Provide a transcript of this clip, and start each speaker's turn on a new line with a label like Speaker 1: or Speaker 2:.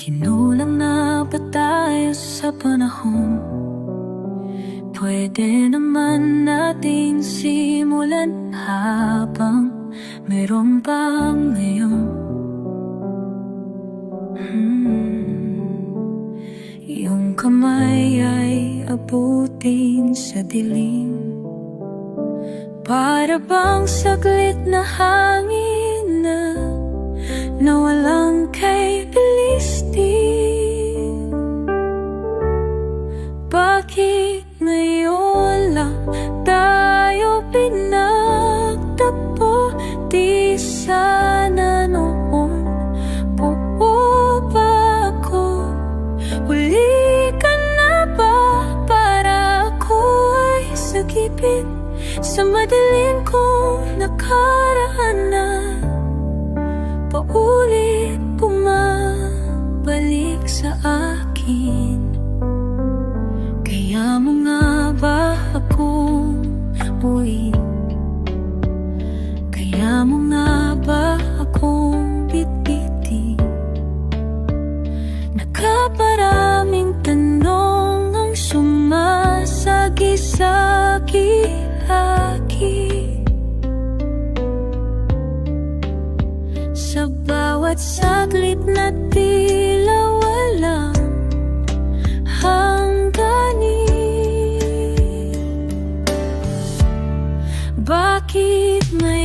Speaker 1: Kinulang na ba tayo sa panahon? Pwede naman nating simulan habang meron pa ngayon. Iyong kamay ay abutin sa dilim, para bang saglit na hangin na nawalang kay bilis din. Bakit ngayon lang tayo pinagtagpo? Di sana noon buo pa ako. Huli ka na ba para ako ay sagipin sa madilim kong nakaraanan? Paulit bumabalik sa akin. Kaya mo nga ba akong buuin? Kaya mo nga ba akong bitbitin? Nakaparaming tanong ang sumasagi-sagi-hagi. Sa bawat saglit na tila walang hangganin. Bakit may